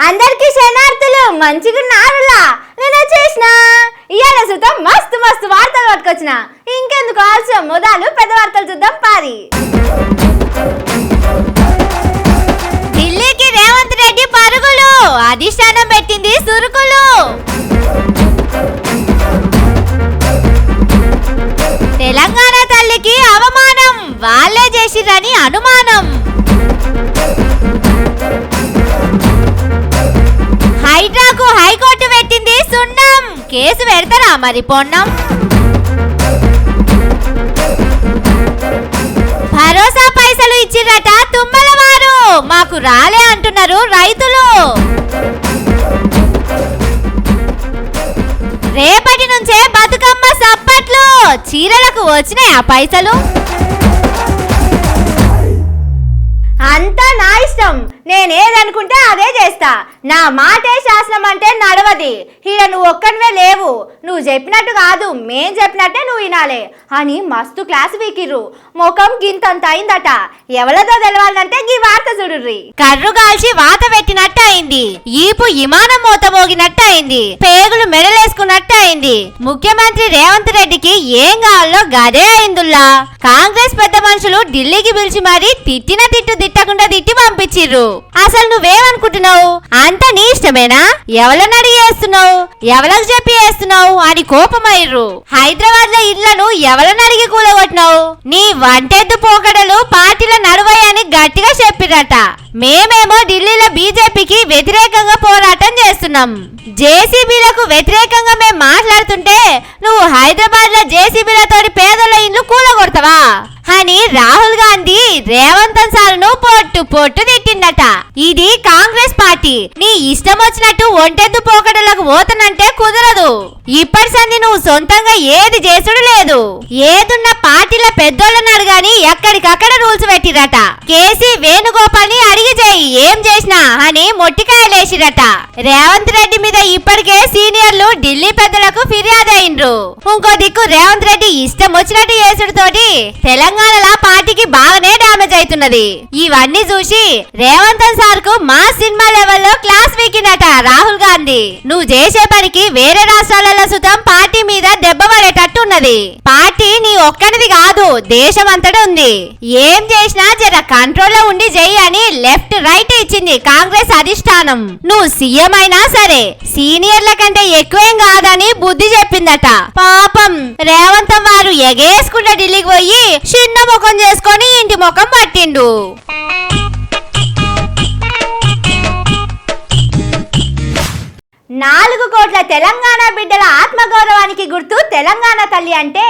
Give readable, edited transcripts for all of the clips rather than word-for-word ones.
అందరికీ శనార్థులు మంచిగున్నారులా. నేను వచ్చేసిన ఇయాల సుతం మస్తు మస్తు వార్తలు పట్టుకొచ్చిన. ఇంకెందుకు ఆలస్యం, మొదలు పెద్ద వార్తలు చూద్దాం పారి. ఢిల్లీకి రేవంత్ రెడ్డి పరుగులు, అధిష్టానం పెట్టింది సురుకులు. తెలంగాణ తల్లికి అవమానం, వాళ్ళే చేసిరని అనుమానం. హైడ్రాకు హైకోర్టు పెట్టింది సున్నం, కేసు పెడతారా మరి పొన్నం. భరోసా పైసలు ఇచ్చిరట తుమ్మల వారు, మాకు రాలే అంటున్నారు రైతులు. రేపటి నుంచే బతుకమ్మ సప్పట్లు, చీరలకు వచ్చినాయి ఆ పైసలు. అంతా నా ఇష్టం, నేనేదనుకుంటే అదే చేస్తా. నా మాటే శాసనం అంటే నడవది. ఈడ నువ్వు ఒక్కనివే లేవు, నువ్వు చెప్పినట్టు కాదు మేం చెప్పినట్టే నువ్వు వినాలే అని మస్తు క్లాస్ వీకిర్రు. ముఖం గింతంత అయిందట. ఎవరిదో తెలవాలంటే ఈ వార్త చూడుర్రి. కర్రు కాల్చి వాత పెట్టినట్టు అయింది, ఈపు విమానం మూత మోగినట్టు అయింది, పేగులు మెడలేసుకున్నట్టు అయింది. ముఖ్యమంత్రి రేవంత్ రెడ్డికి ఏం కావాలో గదే అయిందుల్లా. కాంగ్రెస్ పెద్ద మనుషులు ఢిల్లీకి పిలిచి మరి తిట్టిన తిట్టు తిట్టకుండా తిట్టి పంపించిర్రు. అసలు నువ్వేమనుకుంటున్నావు? అంత నీ ఇష్టమేనా? ఎవరిని అడిగి వేస్తున్నావు, ఎవరికి చెప్పి వేస్తున్నావు అని కోపమయ్యారు. హైదరాబాద్ లో ఇళ్లను ఎవరిని అడిగి కూలగొట్టినావు? నీ వంటెద్దు పోకడలు పార్టీల నడువయ్యని గట్టిగా చెప్పిరట. మేమేమో ఢిల్లీలో బీజేపీకి వ్యతిరేకంగా పోరాటం చేస్తున్నాం. జేసీబీలకు వ్యతిరేకంగా మేము మాట్లాడుతుంటే నువ్వు హైదరాబాద్ లో జేసీబీలతో పేదల ఇండ్లు కూలగొడతావా అని రాహుల్ గాంధీ రేవంత్ సార్ను పొట్టు పొట్టు తిట్టిందట. ఇది కాంగ్రెస్ పార్టీ, నీ ఇష్టం వచ్చినట్టు ఒంటెద్దు పోకడలకు పోతనంటే కుదరదు. ఇప్పటి సంది నువ్వు సొంతంగా ఏది చేసుడు లేదు. ఏదున్న పార్టీల పెద్దోళ్ళని అడగాని ఎక్కడికక్కడ రూల్స్ పెట్టిరట. కేసీ వేణుగోపాల్ ని అడిగి చేయి ఏం చేసినా అని మొట్టికాయలేసిరట. రేవంత్ రెడ్డి మీద ఇప్పటికే సీనియర్లు ఢిల్లీ పెద్దలకు ఫిర్యాదు అయిండ్రు. ఇంకో దిక్కు రేవంత్ రెడ్డి ఇష్టం వచ్చినట్టు చేసుడుతోటి తెలంగాణలో పార్టీకి బాగానే డ్యామేజ్ అవుతున్నది. ఇవన్నీ చూసి రేవంత్ సార్ కు మా సినిమా లెవెల్లో క్లాస్ వీకినట రాహుల్ గాంధీ. నువ్వు చేసే పనికి వేరే రాష్ట్రాలలో సుతం పార్టీ మీద దెబ్బ పడేటట్టు ఉన్నది. పార్టీ నీ ఒక్కనిది కాదు, దేశం అంతటా ఉంది. ఏం చేసినా జర కంట్రోల్ లో ఉండి చెయ్యి అని లెఫ్ట్ రైట్ ఇచ్చింది కాంగ్రెస్ అధిష్టానం. నువ్వు సీఎం అయినా సరే సీనియర్ల కంటే ఎక్కువేం కాదని బుద్ధి చెప్పిందట. పాపం రేవంత్ వారు ఎగేసుకుంటే ఢిల్లీకి పోయి చిన్న ముఖం చేసుకొని ఇంటి ముఖం పట్టిండు. 4 కోట్ల తెలంగాణ బిడ్డల ఆత్మగౌరవానికి గుర్తు తెలంగాణ తల్లి అంటే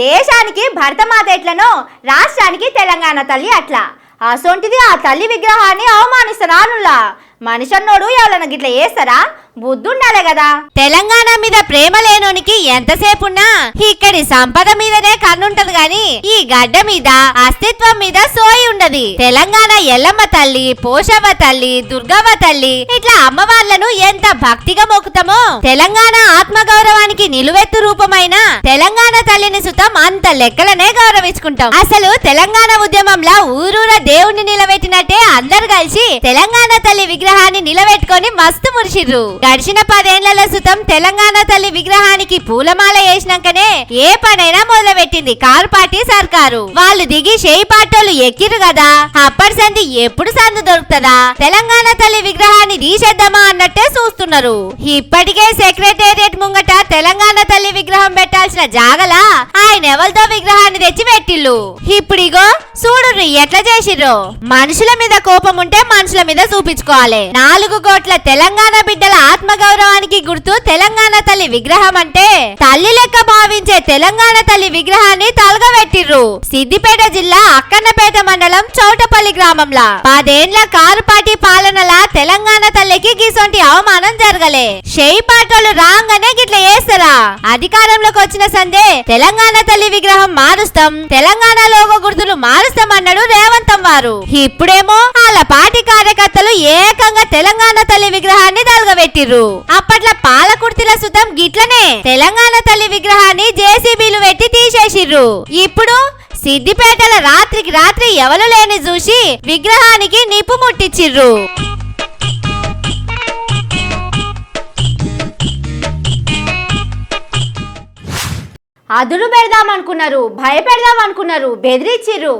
దేశానికి భరతమాత ఎట్లనో రాష్ట్రానికి తెలంగాణ తల్లి అట్లా. అసొంటిది ఆ తల్లి విగ్రహాన్ని అవమానిస్తారా? మనిషన్నోడు ఎవరన్నా గిట్ల చేస్తారా? బుద్ధుండాలే కదా. తెలంగాణ మీద ప్రేమ లేనోనికి ఎంతసేపున్నా ఇక్కడి సంపద మీదనే కన్నుంటది గాని ఈ గడ్డ మీద అస్తిత్వం మీద సోయి ఉండది. తెలంగాణ ఎల్లమ్మ తల్లి, పోషవ్వ తల్లి, దుర్గవ్వ తల్లి ఇట్లా అమ్మవార్లను ఎంత భక్తిగా మొక్కుతామో తెలంగాణ ఆత్మగౌరవానికి నిలువెత్తు రూపమైన తెలంగాణ తల్లిని సుతం అంత లెక్కలనే గౌరవించుకుంటాం. అసలు తెలంగాణ ఉద్యమంలో ఊరూర దేవుణ్ణి నిలబెట్టినట్టే అందరు కలిసి తెలంగాణ తల్లి విగ్రహాన్ని నిలబెట్టుకొని మస్తు మురిసిర్రు. గడిచిన 10 ఏళ్లలో సుతం తెలంగాణ తల్లి విగ్రహానికి పూలమాల వేసినాకనే ఏ పనైనా మొదలుపెట్టింది కారు పార్టీ సర్కారు. వాళ్ళు దిగి షేయి పాటోలు ఎక్కిరు కదా, అప్పటి సంది ఎప్పుడు సందు దొరుకుతుందా తెలంగాణ తల్లి విగ్రహాన్ని తీసేద్దామా అన్నట్టే చూస్తున్నారు. ఇప్పటికే సెక్రటేరియట్ ముంగట తెలంగాణ తల్లి విగ్రహం పెట్టాల్సిన జాగలా ఆయన ఎవరితో విగ్రహాన్ని తెచ్చి పెట్టిల్లు. ఇప్పుడిగో చూడుర్రి ఎట్లా చేసిర్రు. మనుషుల మీద కోపం ఉంటే మనుషుల మీద చూపించుకోవాలి. 4 కోట్ల తెలంగాణ బిడ్డల ఆత్మగౌరవానికి గుర్తు తెలంగాణ తల్లి విగ్రహం అంటే తల్లి లెక్క భావించే తెలంగాణ తల్లి విగ్రహాన్ని తలగబెట్టిర్రు. సిద్దిపేట జిల్లా అక్కన్నపేట మండలం చౌటపల్లి గ్రామంలో 10 ఏళ్ల కారు పార్టీ పాలనలా తెలంగాణ తల్లికి గిసొంటి అవమానం జరగలే. షేయి పాటోలు రాగానే గిట్ల చేస్తారా? అధికారంలోకి వచ్చిన సందే తెలంగాణ తల్లి విగ్రహం మారుస్తాం, తెలంగాణ లోగో గుర్తులు మారుస్తాం అన్నాడు రేవంత్ వారు. ఇప్పుడేమో వాళ్ళ పార్టీ కార్యకర్తలు ఏకంగా తెలంగాణ తల్లి విగ్రహాన్ని తలగబెట్టిర్రు. అప్పట్లో పాలకుర్తిల సుతం గిట్లనే తెలంగాణ తల్లి విగ్రహాన్ని జేసీబీలు పెట్టి తీసేసిర్రు. ఇప్పుడు సిద్దిపేటల రాత్రికి రాత్రి ఎవరు లేని చూసి విగ్రహానికి నిప్పు ముట్టించిర్రు. అదురు పెడదాం అనుకున్నారు, భయపెడదాం అనుకున్నారు, బెదిరించిర్రు.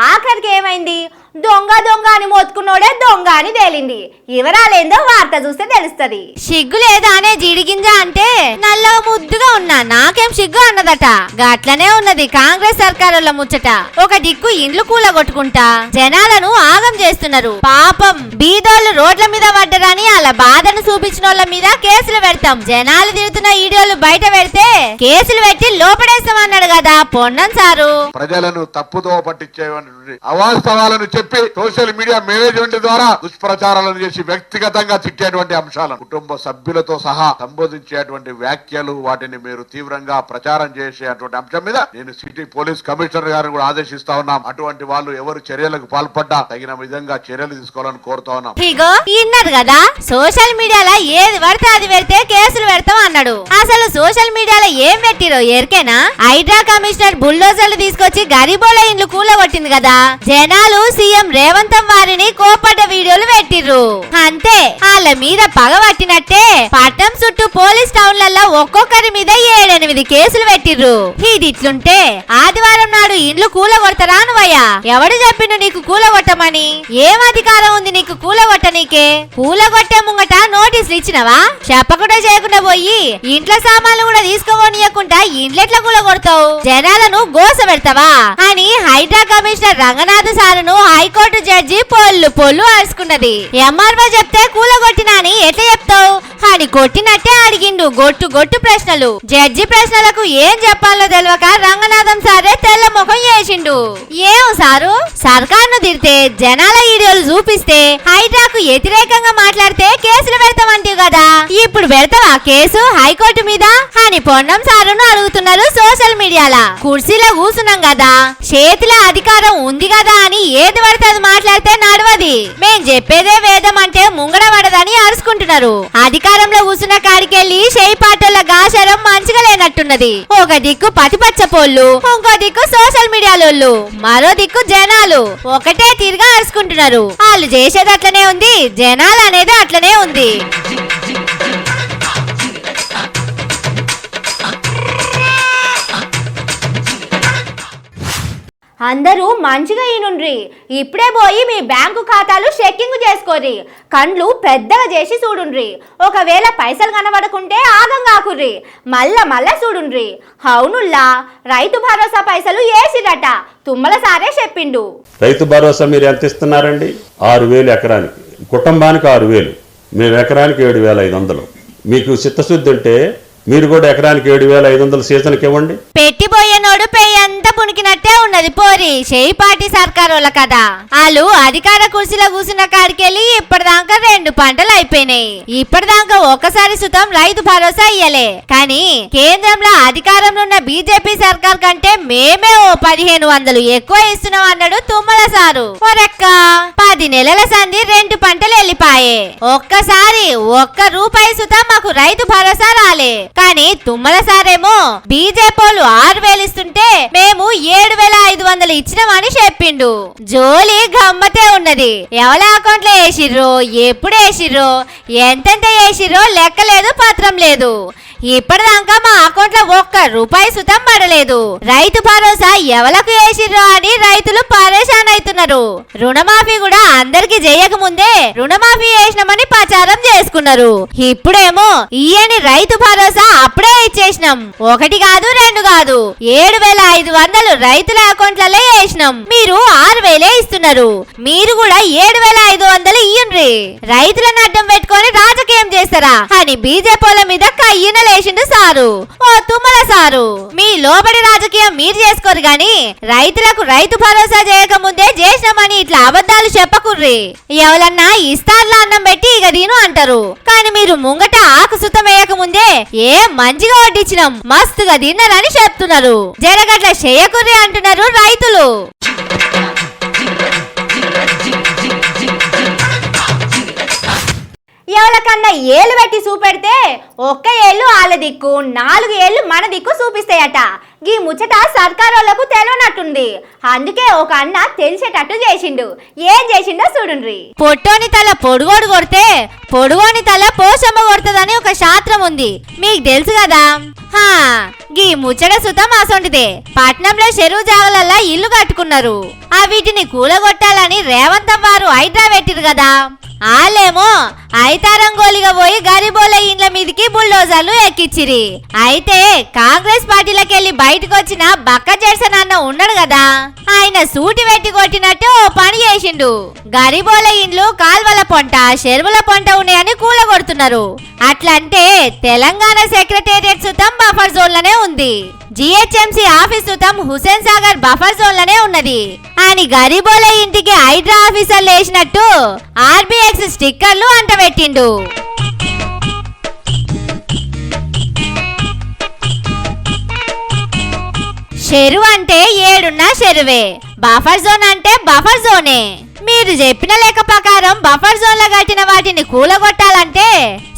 ఆఖరికి ఏమైంది? దొంగ దొంగ అని మోతుకున్నోడే దొంగ అని తేలింది. వివరాలేందో వార్త చూస్తే తెలుస్తది. సిగ్గు లేదా అనే జీడిగింజ అంటే నల్లగా ముద్దుగా ఉన్నా నాకేం సిగ్గు అన్నదట. గట్లనే ఉన్నది కాంగ్రెస్ సర్కారుల ముచ్చట. ఒక దిక్కు ఇండ్లు కూలగొట్టుకుంటా జనాలను ఆగం చేస్తున్నారు. పాపం బీదోళ్ళు రోడ్ల మీద పడ్డరని అలా బాధను చూపించిన వాళ్ళ మీద కేసులు పెడతాం. జనాలు తిరుగుతున్న వీడియోలు బయట పెడితే కేసులు పెట్టి లోపడేస్తామన్నాడు కదా పొన్నం సారు. ప్రజలను తప్పుదో పట్టించేటువంటి అవాస్తవాలను చెప్పి సోషల్ మీడియా మేనేజ్మెంట్ ద్వారా దుష్ప్రచారాలను చేసి వ్యక్తిగతంగా తిట్టేటువంటి అంశాలను కుటుంబ సభ్యులతో సహా సంబోధించేటువంటి వ్యాఖ్యలు వాటిని మీరు తీవ్రంగా ప్రచారం చేసేటువంటి అంశం మీద నేను సిటీ పోలీస్ కమిషనర్ గారిని కూడా ఆదేశిస్తా ఉన్నాం. అటువంటి వాళ్ళు ఎవరు చర్యలకు పాల్పడ్డా తగిన విధంగా చర్యలు తీసుకోవాలని కోరుతా ఉన్నాం. ఇగో ఇన్నది కదా సోషల్ మీడియాలో ఏది పడితే అది పెడితే కేసులు పెడతాం అన్నాడు. అసలు సోషల్ మీడియాలో ఏం పెట్టిరో ఎరికేనా? హైడ్రా కమిషనర్ బుల్డోజర్లు తీసుకొచ్చి గరీబోల ఇండ్లు కూలగొట్టింది కదా. జనాలు సీఎం రేవంత్ వారిని కోపడ్డ వీడియోలు పెట్టిర్రు. అంతే వాళ్ళ మీద పగ పట్టినట్టే పట్టణం చుట్టూ పోలీస్ టౌన్లలో ఒక్కొక్కరి మీద 7-8 కేసులు పెట్టిర్రు. ఇదిట్లుంటే ఆదివారం నాడు ఇండ్లు కూలగొడతారా నువ్వయ్యా? ఎవడు చెప్పిండు నీకు కూలగొట్టమని? ఏం అధికారం ఉంది నీకు కూలగొట్టనీకే? కూలగొట్టే ముంగట నోటీసులు ఇచ్చినవా? చెప్పకుండా చేయకుండా పోయి ఇంట్లో సామాన్లు కూడా తీసుకోనియకుండా ఇండ్లెట్లా కూలగొడతావు? జనాలను గోస పెడతావా అని హైడ్రా కమిషనర్ రంగనాథ్ సారును హైకోర్టు జడ్జి పొల్లు అరుచుకున్నది. ఎంఆర్ఓ చెప్తే కూలగొట్టినా అని ఎట్లా చెప్తావు అని కొట్టినట్టే అడిగిండు గొట్టు ప్రశ్నలు. జడ్జి ప్రశ్నలకు ఏం చెప్పాలో తెలియక రంగనాథం సారే తెల్ల ముఖం చేసిండు. ఏం సారు సర్కార్ను తిడితే జనాల వీడియోలు చూపిస్తే హైడ్రాకు వ్యతిరేకంగా మాట్లాడితే కేసులు పెడతామంటివి కదా, ఇప్పుడు పెడతావా కేసు హైకోర్టు మీద అని పొన్నం సారును అడుగుతున్నారు సోషల్ మీడియాలో. కుర్చీలో కూసున్నాం కదా, చేతిలో అధికారం ఉంది కదా అని ఏది పడితే అది మాట్లాడితే నడవది. మేం చెప్పేదే వేదం అంటే ముంగడ పడదని అరుచుకుంటున్నారు. అధికారంలో కూర్చున్న కాడికెళ్ళి చేయి పాటల గాశరం మంచిగా లేనట్టున్నది. ఒక దిక్కు పతిపచ్చ పోళ్ళు, ఇంకో దిక్కు సోషల్ మీడియాలోళ్ళు, మరో దిక్కు జనాలు ఒకటే తీరుగా అరుచుకుంటున్నారు. వాళ్ళు చేసేది అట్లనే ఉంది, జనాలు అనేది అట్లనే ఉంది. అందరూ మంచిగా ఈనుండ్రి. ఇప్పుడే పోయి మీ బ్యాంకు ఖాతాలు చెక్కింగ్ చేసుకోర్రి. కండ్లు పెద్దగా చేసి చూడుండ్రి. ఒకవేళ పైసలు కనబడకుంటే ఆగం కాకుర్రి. మళ్ళా చూడుండ్రి. అవునుల్లా రైతు భరోసా పైసలు వేసిరట. తుమ్మల సారే చెప్పిండు. రైతు భరోసా మీరు ఎంత ఇస్తున్నారండి? 6,000 ఎకరానికి. కుటుంబానికి 6,000. మేము ఎకరానికి 7,500. మీకు చిత్తశుద్ధి ఉంటే మీరు కూడా ఎకరానికి 7,500 సీజన్కి ఇవ్వండి. పెట్టిపోయేనోడు పెయ్యంతా పుణికినట్టే ఉన్నది పోరి చేయి పార్టీ సర్కారోళ్ళ కదా. వాళ్ళు అధికార కుర్చీలో కూర్చున్న కాడికెళ్ళి ఇప్పటిదాకా 2 పంటలు అయిపోయినాయి. ఇప్పటిదాకా ఒక్కసారి సుతం రైతు భరోసా ఇయ్యలే. కానీ కేంద్రంలో అధికారంలో ఉన్న బీజేపీ సర్కార్ కంటే మేమే 1,500 ఎక్కువ ఇస్తున్నాం అన్నాడు తుమ్మల సారు. ఒరెక్క 10 నెలల సంధి 2 పంటలు వెళ్ళిపాయే. ఒక్కసారి ₹1 సుతం మాకు రైతు భరోసా రాలే. కానీ తుమ్మల సారేమో బీజేపీలు 6,000 ఇస్తుంటే మేము 7,500 ఇచ్చినామని చెప్పిండు. జోలి గమ్మతే ఉన్నది. ఎవరి అకౌంట్లో వేసిర్రో, ఎప్పుడు వేసిర్రో, ఎంతెంత వేసిర్రో లెక్కలేదు, పత్రం లేదు. ఇప్పటిదాకా మా అకౌంట్ లో ₹1 సుతం పడలేదు. రైతు భరోసా ఎవలకు వేసిర్రో అని రైతులు పరేషాన్ అవుతున్నారు. రుణమాఫీ కూడా అందరికి చేయక ముందే రుణమాఫీ చేసినామని ప్రచారం చేసుకున్నారు. ఇప్పుడేమో ఈయని రైతు భరోసా అప్పుడే ఇచ్చేసినాం. 1 కాదు 2 కాదు 7,500 రైతుల అకౌంట్లలో వేసినాం. మీరు 6,000 ఇస్తున్నారు. మీరు కూడా 7,500 ఇయ్యండ్రి. రైతులను అడ్డం పెట్టుకొని రాజకీయం చేస్తారా అని బీజేపీల మీద కయ్యన లేచిండు సారు. ఓ తుమ్మల సారు, మీ లోబడి రాజకీయం మీరు చేసుకోరు గాని రైతులకు రైతు భరోసా చేయక ముందే చేసినామని ఇట్లా అబద్ధాలు చెప్పకుర్రి. ఎవరన్నా ఇస్తార్లా అన్నం పెట్టి ఇక దీను అంటారు. కానీ మీరు ముంగట ఆకు సుతం వేయక ముందే మంచిగా వడ్డించినాం, మస్తుగా తిన్నారని చెప్తున్నారు. జరగట్ల చేయకుర్రి అంటున్నారు రైతులు. ఎవరికన్నా ఏళ్ళు పెట్టి చూపెడితే 1 ఏళ్ళు వాళ్ళ దిక్కు 4 ఏళ్ళు మన దిక్కు చూపిస్తాయట. గీ ముచ్చట సర్కారోళ్లకు తెలియనట్టుంది. అందుకే ఒక అన్న తెలిసేటట్టు చేసిండు. ఏం చేసిండో చూడుండ్రి. పొట్టోని తల పొడుగోడు కొడితే పొడుగోని తల పోషమ్మ కొడుతుందని ఒక శాస్త్రం ఉంది, మీకు తెలుసు కదా. గీ ముచ్చట సుతం అసొంటిదే. పట్నంలో చెరువు జాగలల్లా ఇల్లు కట్టుకున్నారు. ఆ వీటిని కూలగొట్టాలని రేవంత్ వారు హైడ్రా పెట్టిరు కదా. వాళ్ళేమో ఐతారంగోలిగా పోయి గరీబోల ఇండ్ల మీదికి బుల్డోజర్లు ఎక్కిచ్చిరి. అయితే కాంగ్రెస్ పార్టీలకెళ్లి బయటకు వచ్చిన బక్క జెర్సన్ అన్న ఉన్నాడు కదా, ఆయన సూటి వెట్టి కొట్టినట్టు ఓ పని చేసిండు. గరీబోల ఇండ్లు కాల్వల పొంట చెరువుల పొంట ఉన్నాయని కూలగొడుతున్నారు. అట్లంటే తెలంగాణ సెక్రటేరియట్ సుతం బఫర్ జోన్ లోనే ఉంది. జిహెచ్ఎంసీ ఆఫీస్ సుతం హుసేన్ సాగర్ బఫర్ జోన్ లోనే ఉన్నది అని గరీబోల ఇంటికి హైడ్రా ఆఫీసర్లు వేసినట్టు ఆర్బిఎక్స్ స్టిక్కర్లు అంటబెట్టిండు. చెరువు అంటే ఏడున్నా చెరువే, బఫర్ జోన్ అంటే బఫర్ జోనే. మీరు చెప్పిన లెక్క ప్రకారం బఫర్ జోన్ లో కట్టిన వాటిని కూలగొట్టాలంటే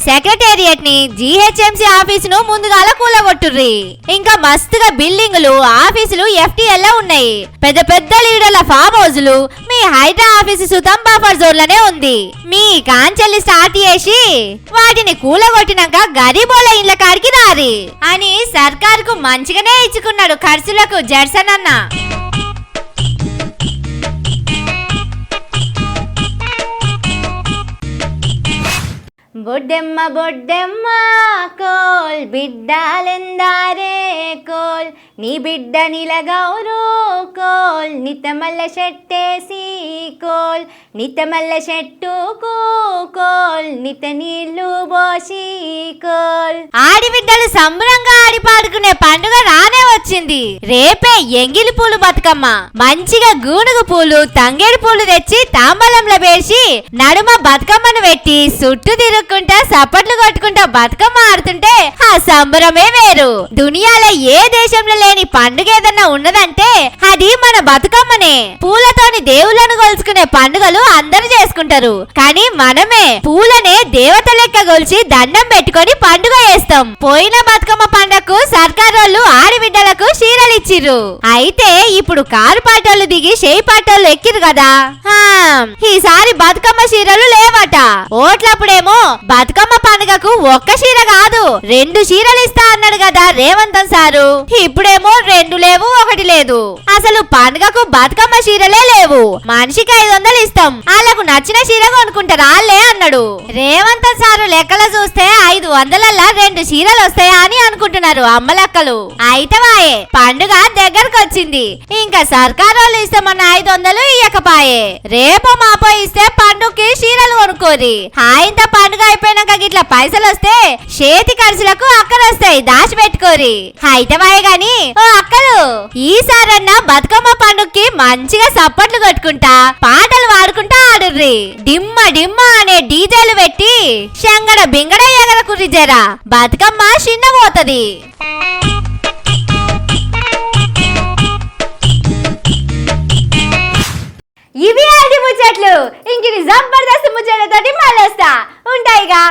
సెక్రటేరియట్ ని జిహెచ్ఎంసీ ఆఫీసును ముందుగాల కూలగొట్టుర్రి. ఇంకా మస్తుగా బిల్డింగులు ఆఫీసులు ఎఫ్టీఎల్ లో ఉన్నాయి. పెద్ద పెద్ద లీడర్ల ఫామ్ హౌజులు మీ హైడ్రా ఆఫీసు సుతం బఫర్ జోన్ లోనే ఉంది. మీ కాంచెల్లి స్టార్ట్ చేసి వాటిని కూలగొట్టినాక గరీబోల ఇండ్ల కాడికి రారి అని సర్కారుకు మంచిగానే ఇచ్చుకున్నాడు ఖర్చులకు జెర్సన్ అన్న. బొడ్డెమ్మ బొడ్డెమ్మ కోల్ బిడ్డాలెందారే కోల్, నీ బిడ్డ నిలగౌరు కోల్, నితమల్ల చెట్టేసి కోల్, నితమల్ల చెట్టుకు కోల్, నిత నీళ్లు పోసి కోల్. ఆడిబిడ్డలు సంబరంగా ఆడి పాడుకునే పండుగ రానే వచ్చింది. రేపే ఎంగిలి పూలు బతుకమ్మ. మంచిగా గూనుగు పూలు తంగేడు పూలు తెచ్చి తాంబలంలో వేసి నడుమ బతుకమ్మను పెట్టి చుట్టూ తిరుగుకుంటా సప్పట్లు కొట్టుకుంటా బతుకమ్మ ఆడుతుంటే ఆ సంబరమే వేరు. దునియాలో ఏ దేశంలో లేని పండుగ ఏదన్నా ఉన్నదంటే అది మన బతుకమ్మనే. పూలతోని దేవుళ్ళను కొలుచుకునే పండుగలు అందరూ చేసుకుంటారు, కానీ మనమే పూలనే దేవత లెక్క కొలిచి దండం పెట్టుకొని పండుగ చేస్తాం. పోయిన బతుకమ్మ పండుగకు సర్కారోళ్ళు ఆడబిడ్డలకు చీరలు ఇచ్చిర్రు. అయితే ఇప్పుడు కారు పాటోళ్ళు దిగి చేయి పాటోళ్ళు ఎక్కిరు కదా, ఈసారి బతుకమ్మ చీరలు లేవట. ఓట్లప్పుడేమో బతుకమ్మ పండుగకు ఒక్క చీర కాదు 2 చీరలు ఇస్తా అన్నాడు కదా రేవంత్ సారు. ఇప్పుడేమో 2 లేవు 1 లేదు. అసలు పండుగకు బతుకమ్మ చీరలే లేవు. మనిషికి 500 ఇస్తాం, వాళ్ళకు నచ్చిన చీర కొనుక్కుంటారా వాళ్ళే అన్నాడు. రేవంత్ సారు లెక్కలు చూస్తే 500ల 2 చీరలు వస్తాయా అని అనుకుంటున్నారు అమ్మలక్కలు. అయితే వాయే పండుగ దగ్గరకు వచ్చింది. ఇంకా సర్కారోళ్ళు ఇస్తామన్న 500 ఇయ్యకపాయే. రేపు మాపో ఇస్తే పండుగకి చీరలు కొనుక్కోరి. ఇంత పండుగ అయిపోయినాక గిట్లా పైసలు వస్తే చేతి ఖర్చులకు అక్కలు వస్తాయి, దాచిపెట్టుకోరి. అయితే వాయే గాని ఓ అక్కలు, ఈసారన్నా బతుకమ్మ పండుగకి మంచిగా సప్పట్లు కొట్టుకుంటా పాటలు పాడుకుంటా ఆడుర్రి. డిమ్మ డిమ్మ అనే డీజేలు పెట్టి శంగడ బింగడ ఎగర కురిజరా బతుకమ్మ చిన్నపోతది. ఇవి ఆడి ముచ్చట్లు. ఇంక జబర్దస్త్ ముచ్చట్లతోటి మళ్ళీ వస్తా ఉంటాయిగా.